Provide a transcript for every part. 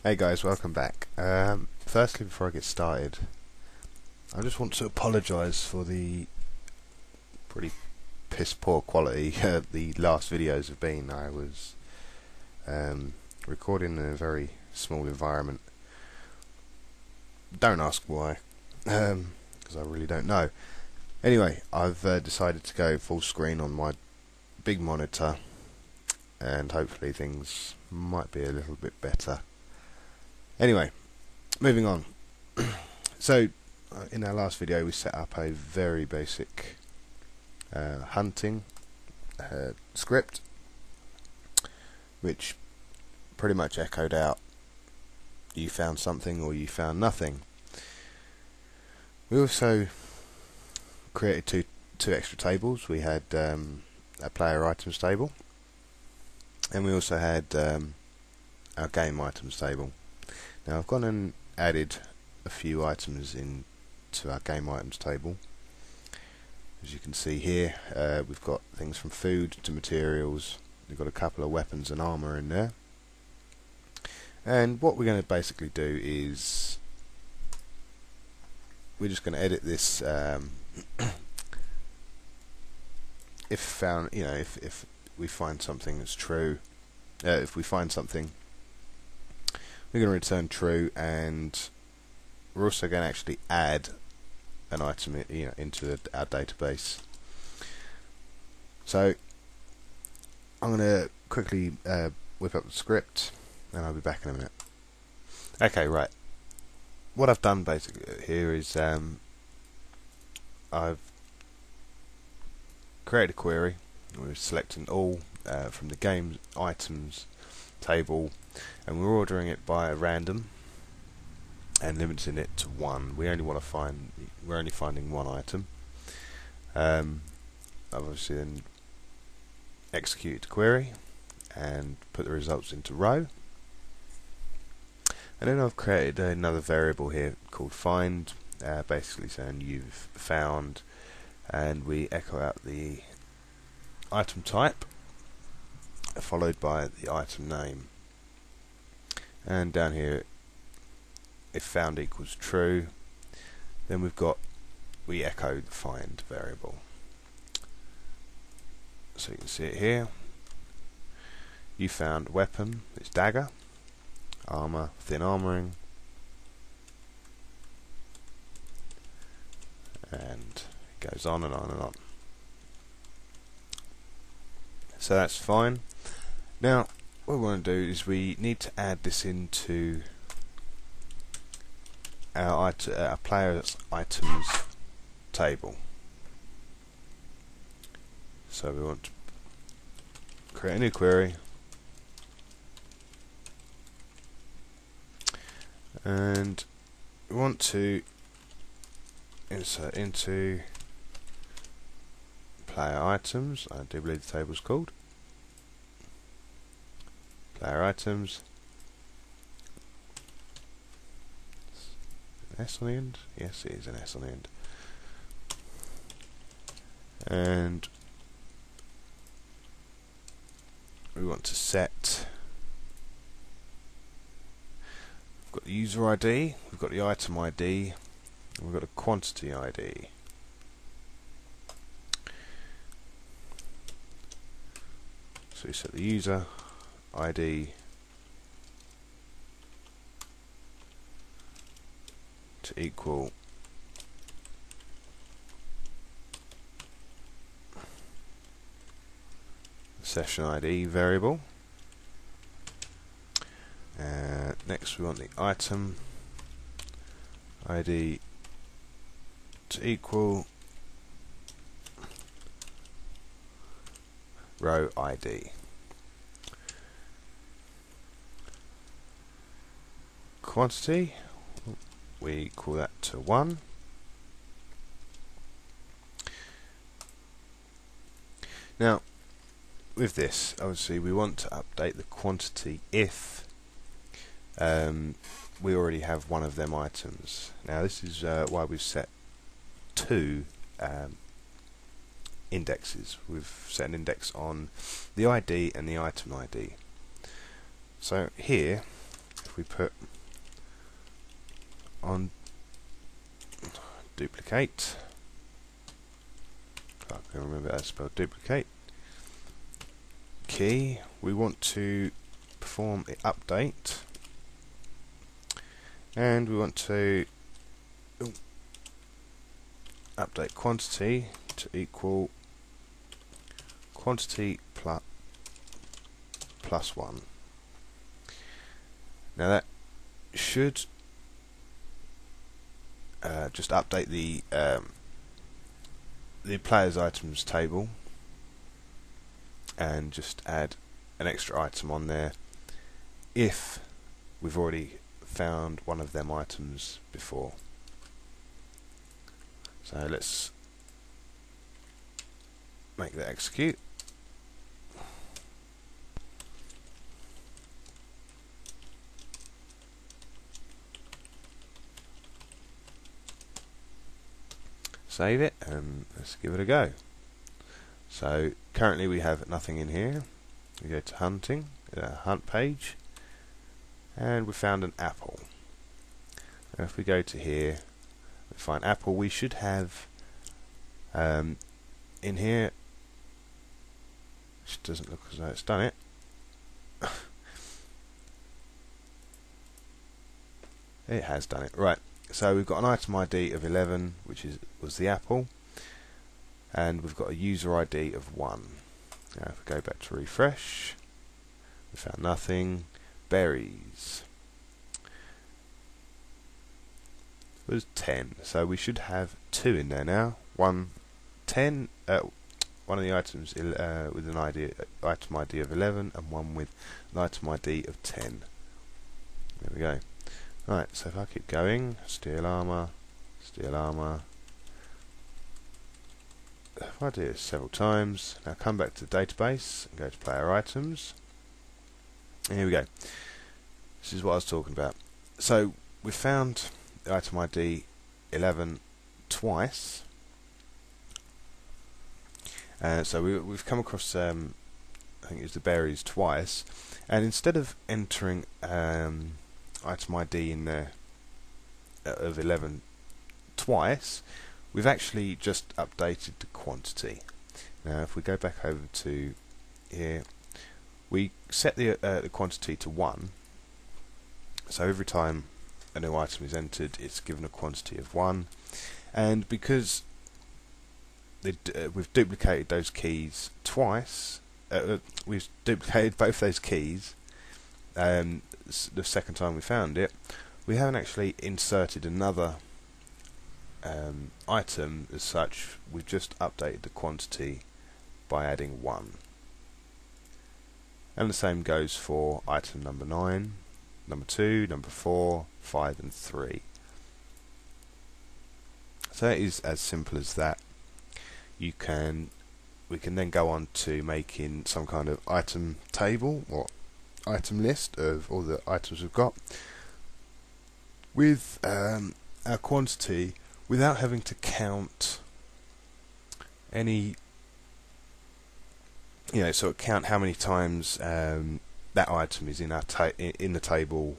Hey guys, welcome back. Firstly, before I get started, I just want to apologise for the pretty piss poor quality the last videos have been. I was recording in a very small environment. Don't ask why, because I really don't know. Anyway, I've decided to go full screen on my big monitor, and hopefully things might be a little bit better. Anyway, moving on. So, in our last video we set up a very basic hunting script, which pretty much echoed out you found something or you found nothing. We also created two extra tables. We had a player items table, and we also had our game items table. Now I've gone and added a few items into our game items table. As you can see here, we've got things from food to materials. We've got a couple of weapons and armor in there. And what we're going to basically do is we're just going to edit this. If we find something that's true, if we find something, we're going to return true, and we're also going to actually add an item into our database. So I'm going to quickly whip up the script, and I'll be back in a minute. Okay, right. What I've done basically here is I've created a query. We're selecting all from the game items table, and we're ordering it by random and limiting it to one. We're only finding one item. I've obviously then executed the query and put the results into row, and then I've created another variable here called find, basically saying you've found, and we echo out the item type followed by the item name, and down here if found equals true, then we echo the find variable. So you can see it here. You found weapon, it's dagger, armor, thin armoring, and it goes on and on and on. So that's fine. Now what we want to do is we need to add this into our player's items table. So we want to create a new query, and we want to insert into player items. I do believe the table is called player items. An S on the end? Yes, it is an S on the end. And we want to set. We've got the user ID, we've got the item ID, and we've got a quantity ID. So we set the user ID to equal the session ID variable. Next we want the item ID to equal row ID. Quantity, we equal that to 1. Now with this, obviously we want to update the quantity if we already have one of them items. Now this is why we've set two indexes. We've set an index on the ID and the item ID. So here, if we put on duplicate, I can remember how to spell duplicate, key, we want to perform the update, and we want to update quantity to equal quantity plus 1. Now that should just update the players items table and just add an extra item on there if we've already found one of them items before. So let's make that execute. Save it and let's give it a go. So currently we have nothing in here. We go to hunting, hunt page, and we found an apple. Now if we go to here, we find apple, we should have in here, which doesn't look as though it's done it. It has done it, right. So we've got an item ID of 11, which was the apple, and we've got a user ID of 1. Now if we go back to refresh, we found nothing. Berries was 10, so we should have 2 in there now. One of the items with an item ID of 11, and one with an item ID of 10. There we go. Right, so if I keep going, steel armor, steel armor. If I do this several times, now come back to the database and go to player items. And here we go. This is what I was talking about. So we found the item ID 11 twice. So we've come across, I think it was the berries twice, and instead of entering item ID in there of 11 twice, we've actually just updated the quantity. Now if we go back over to here, we set the quantity to 1, so every time a new item is entered it's given a quantity of 1, and because we've duplicated those keys twice, we've duplicated both those keys the second time we found it, we haven't actually inserted another item as such. We've just updated the quantity by adding 1. And the same goes for item number 9, number 2, number 4, 5 and 3. So it is as simple as that. We can then go on to making some kind of item table or item list of all the items we've got with our quantity without having to count any, sort of count how many times that item is in our in the table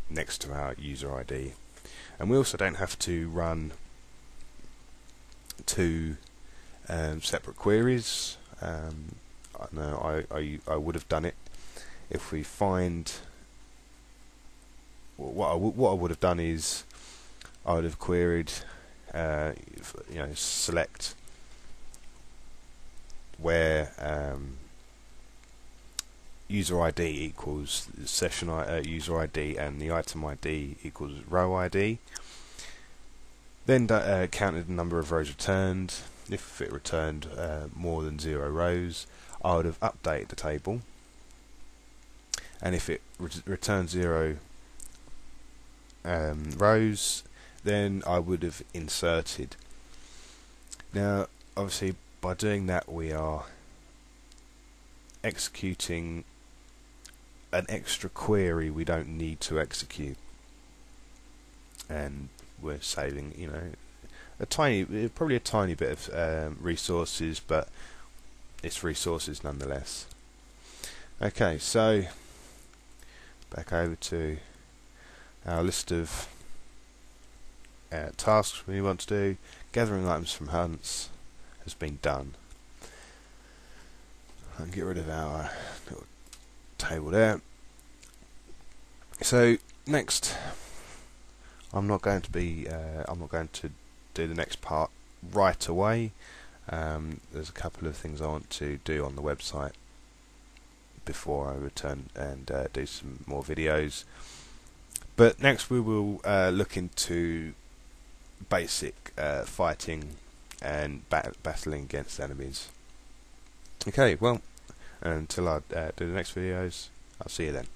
next to our user ID. And we also don't have to run 2 separate queries. I would have done it if we find what I would have done is I would have queried select where user ID equals session user ID and the item ID equals row ID, then counted the number of rows returned. If it returned more than 0 rows, I would have updated the table, and if it returned 0 rows, then I would have inserted. Now obviously by doing that we are executing an extra query we don't need to execute, and we're saving probably a tiny bit of resources, but it's resources nonetheless. Okay, so back over to our list of tasks we want to do. Gathering items from hunts has been done. I can get rid of our little table there. So next, I'm not going to do the next part right away. There's a couple of things I want to do on the website before I return and do some more videos. But next we will look into basic fighting and battling against enemies. Okay, well, until I do the next videos, I'll see you then.